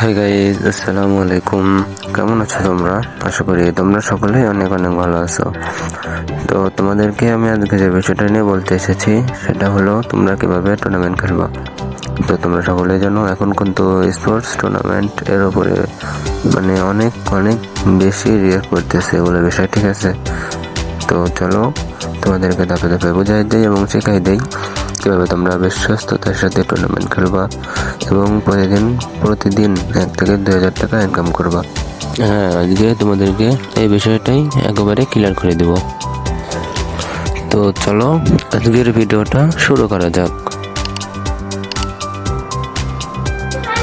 Hi guys, আসসালামু আলাইকুম। কেমন আছো তোমরা? আশা করি তোমরা সকলেই অনেক অনেক ভালো আছো। তো তোমাদেরকে আমি আজকে যে বিষয়টা নিয়ে বলতে এসেছি সেটা হলো তোমরা কিভাবে টুর্নামেন্ট খেলবা। তো তোমরা সকলেই জানো এখন কিন্তু স্পোর্টস টুর্নামেন্ট এর উপরে মানে অনেক অনেক বেশি রিয়াক্ট করতেছে বলে বিষয়, ঠিক আছে? তো চলো তোমাদেরকে ধাপে ধাপে বোঝাই দিই এবং শেখাই দিই কীভাবে তোমরা বিশ্বস্ততার সাথে টুর্নামেন্ট খেলবা এবং প্রতিদিন 1 থেকে 2 হাজার টাকা ইনকাম করবা। হ্যাঁ, আজকে তোমাদেরকে এই বিষয়টাই একেবারে ক্লিয়ার করে দেব। তো চলো আজকের ভিডিওটা শুরু করা যাক।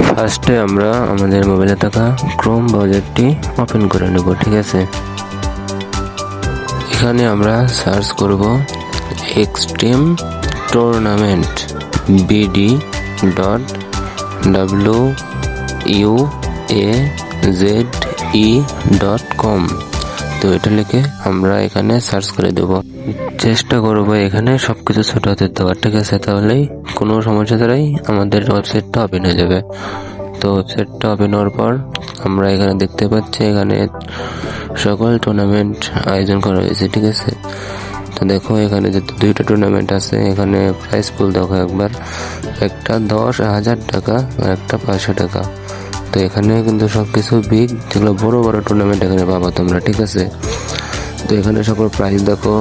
ফার্স্টে আমরা আমাদের মোবাইলে থাকা ক্রোম ব্রাউজারটি ওপেন করে নেব, ঠিক আছে? এখানে আমরা সার্চ করব এক্সট্রিম টুর্নামেন্ট bd.wuaze.com। তো এটা লিখে আমরা এখানে সার্চ করে দেব। চেষ্টা করব এখানে সবকিছু ছোট হাতে দেওয়ার, ঠিক আছে? তাহলেই কোনো সমস্যা ছাড়াই আমাদের ওয়েবসাইটটা ওপেন হয়ে যাবে। তো ওয়েবসাইটটা ওপেন হওয়ার পর আমরা এখানে দেখতে পাচ্ছি এখানে সকল টুর্নামেন্ট আয়োজন করা হয়েছে, ঠিক আছে? তো দেখো এখানে যে 2টা টুর্নামেন্ট আছে, এখানে প্রাইস পুল দেখো একবার, একটা 10,000 টাকা আর একটা 500 টাকা। তো এখানে কিন্তু সবকিছু বিগ, যেগুলো বড় বড় টুর্নামেন্ট এখানে পাবা তোমরা, ঠিক আছে? তো এখানে সকল প্রাইস দেখো,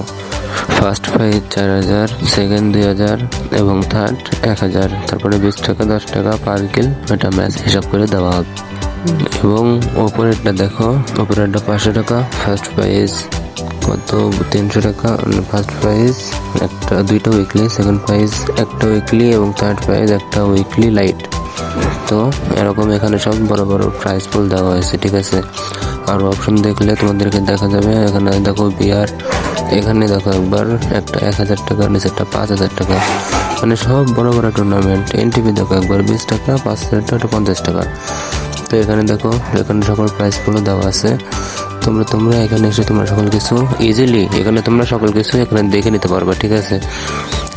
ফার্স্ট প্রাইজ 4,000, সেকেন্ড 2,000 এবং থার্ড 1,000। তারপরে 20 টাকা 10 টাকা পার কিল এটা ম্যাচ হিসাব করে দেওয়া হবে। এবং ওপরেরটা দেখো, ওপরেরটা 500 টাকা ফার্স্ট প্রাইজ, কত 300 টাকা ফার্স্ট প্রাইজ, একটা 2টা উইকলি, সেকেন্ড প্রাইজ একটা উইকলি এবং থার্ড প্রাইজ একটা উইকলি লাইট। তো এরকম এখানে সব বড় বড় প্রাইজ পুল দেওয়া হয়েছে, ঠিক আছে? আর অপশন দেখলে তোমাদেরকে দেখা যাবে এখানে দেখো বিয়ার, এখানে দেখো একবার একটা 1,000 টাকা, নিচেরটা 5,000 টাকা, মানে সব বড় বড় টুর্নামেন্ট। এনটিভি দেখো একবার 20 টাকা, 5,000 টাকা, 50 টাকা। তো এখানে দেখো এখানে সকল প্রাইস গুলো দেওয়া আছে। তোমরা এখানে এসে তোমরা সকল কিছু ইজিলি এখানে তোমরা সকল কিছু এখানে দেখে নিতে পারবা, ঠিক আছে?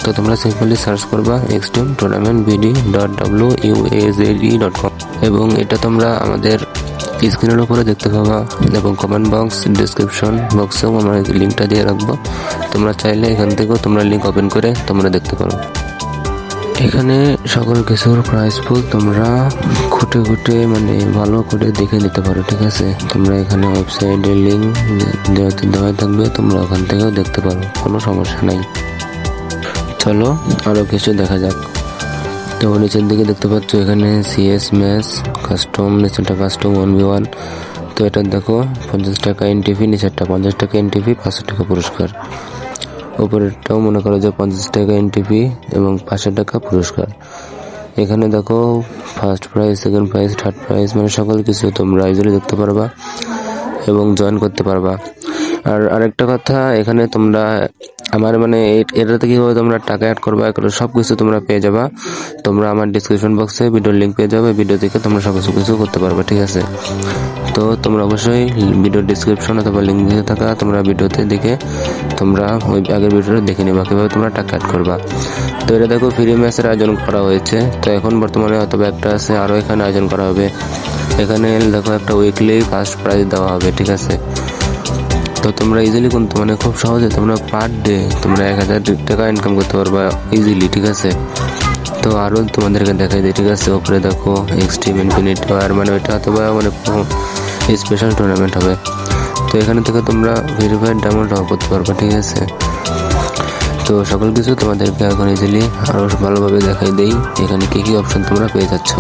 তো তোমরা সিম্পলি সার্চ করবা এক্সট্রিম টুর্নামেন্ট bd.wuaze.com এবং এটা তোমরা আমাদের স্ক্রিনের উপরে দেখতে পাবা এবং কমেন্ট বক্স, ডিসক্রিপশন বক্সেও আমরা লিঙ্কটা দিয়ে রাখবো। তোমরা চাইলে এখান থেকেও তোমরা লিঙ্ক ওপেন করে তোমরা দেখতে পারো। এখানে সকল কিছুর প্রাইস পুল তোমরা খুঁটে খুঁটে মানে ভালো করে দেখে নিতে পারো, ঠিক আছে? তোমরা এখানে ওয়েবসাইটের লিঙ্ক দেওয়া থাকবে, তোমরা ওখান থেকেও দেখতে পারো, কোনো সমস্যা নাই। চলো আরো কিছু দেখা যাক। তো নিচের দিকে দেখতে পাচ্ছ এখানে সিএস ম্যাচ কাস্টম, নিচেরটা কাস্টম 1v1। তো এটা দেখো 50 টাকা এনটিভি, নিচেরটা 50 টাকা এনটিভি, 500 টাকা পুরস্কার। উপরেরটাও মনে করো যে 50 টাকা এনটিভি এবং 500 টাকা পুরস্কার। এখানে দেখো first prize, second prize, third prize, মানে সকল কিছু তোমরা ইজিলি দেখতে পারবা এবং জয়েন করতে পারবা। আর আরেকটা কথা, এখানে তোমরা আমার মানে এটাতে কীভাবে তোমরা টাকা অ্যাড করবা এগুলো সব কিছু তোমরা পেয়ে যাবা। তোমরা আমার ডিসক্রিপশন বক্সে ভিডিওর লিঙ্ক পেয়ে যাবে, ভিডিও দেখে তোমরা সব কিছু করতে পারবে, ঠিক আছে? তো তোমরা অবশ্যই ভিডিওর ডিসক্রিপশন অথবা লিঙ্ক দিয়ে থাকা তোমরা ভিডিওতে দেখে তোমরা ওই আগের ভিডিওটা দেখে নেবা কীভাবে তোমরা টাকা অ্যাড করবা। তো এটা দেখো ফ্রি ম্যাচের আয়োজন করা হয়েছে। তো এখন বর্তমানে হয়তো একটা আছে, আরও এখানে আয়োজন করা হবে। এখানে দেখো একটা উইকলি ফার্স্ট প্রাইজ দেওয়া হবে, ঠিক আছে? তো তোমরা ইজিলি কিন্তু মানে খুব সহজে তোমরা পার ডে তোমরা 1,000 টাকা ইনকাম করতে পারবা ইজিলি, ঠিক আছে? তো আরও তোমাদেরকে দেখাই দিই, ঠিক আছে? ওপরে দেখো এক্সট্রিম ইনফিনিটি ওয়ার, মানে ওইটা অথবা মানে স্পেশাল টুর্নামেন্ট হবে। তো এখানে থেকে তোমরা ভেরিফাইড ডায়মন্ড করতে পারবা, ঠিক আছে? তো সকল কিছু তোমাদেরকে এখন ইজিলি আরও ভালোভাবে দেখাই দেই এখানে কী কী অপশন তোমরা পেয়ে যাচ্ছ।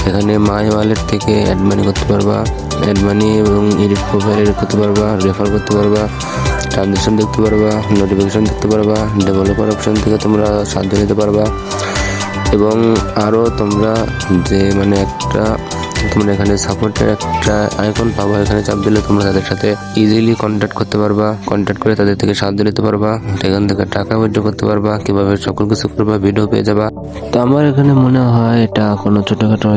এখানে মাই ওয়ালেট থেকে অ্যাড মানি করতে পারবা, অ্যাড মানি এবং এডিট প্রোফাইল এডিট করতে পারবা, রেফার করতে পারবা, ট্রানজ্যাকশন দেখতে পারবা, নোটিফিকেশন দেখতে পারবা, ডেভেলপার অপশন থেকে তোমরা সাহায্য নিতে পারবা এবং আরও তোমরা যে মানে তোমরা এখানে সাপোর্টের একটা আইকন পাবা, এখানে চাপ দিলে তোমরা তাদের সাথে ইজিলি কন্ট্যাক্ট করতে পারবা, কন্ট্যাক্ট করে তাদের থেকে সাহায্য নিতে পারবা, এখান থেকে টাকা উইথড্র করতে পারবা, কিভাবে সকল কিছু করবা ভিডিও পেয়ে যাবা। তো আমার এখানে মনে হয় এটা কোনো ছোটখাটো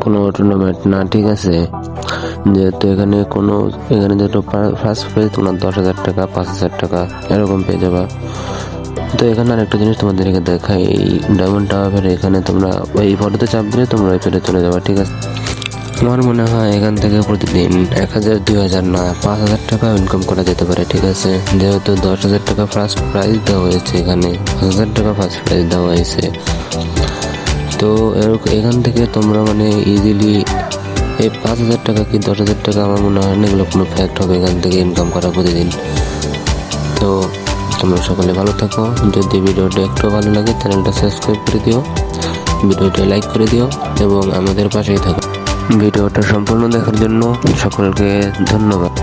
কোনো টুর্নামেন্ট না, ঠিক আছে? যেহেতু এখানে যেহেতু ফার্স্ট প্রাইজ তোমরা 10,000 টাকা, 5,000 টাকা এরকম পেয়ে যাবা। তো এখানে আরেকটা জিনিস তোমাদেরকে দেখাই, এই ডায়মন্ড টাওয়ারের এখানে তোমরা ওই ফটোতে চাপ দিলে তোমরা ওই পেজে চলে যাবা, ঠিক আছে? আমার মনে হয় এখান থেকে প্রতিদিন 1,000 2,000 না 5,000 টাকা ইনকাম করা যেতে পারে। ঠিক আছে, যেহেতু 10,000 টাকা ফার্স্ট প্রাইজ দেওয়া হয়েছে, এখানে 5,000 টাকা ফার্স্ট প্রাইজ দেওয়া হয়েছে। তো এখান থেকে তোমরা মানে ইজিলি এই 5,000 টাকা কি 10,000 টাকা, আমার মনে হয় না এগুলো কোনো ফ্যাক্ট হবে এখান থেকে ইনকাম করা প্রতিদিন। তো তোমরা সকলে ভালো থাকো। যদি ভিডিওটা একটু ভালো লাগে চ্যানেলটা সাবস্ক্রাইব করে দিও, ভিডিওটা লাইক করে দিও এবং আমাদের পাশেই থাকো। ভিডিওটা সম্পূর্ণ দেখার জন্য সকলকে ধন্যবাদ।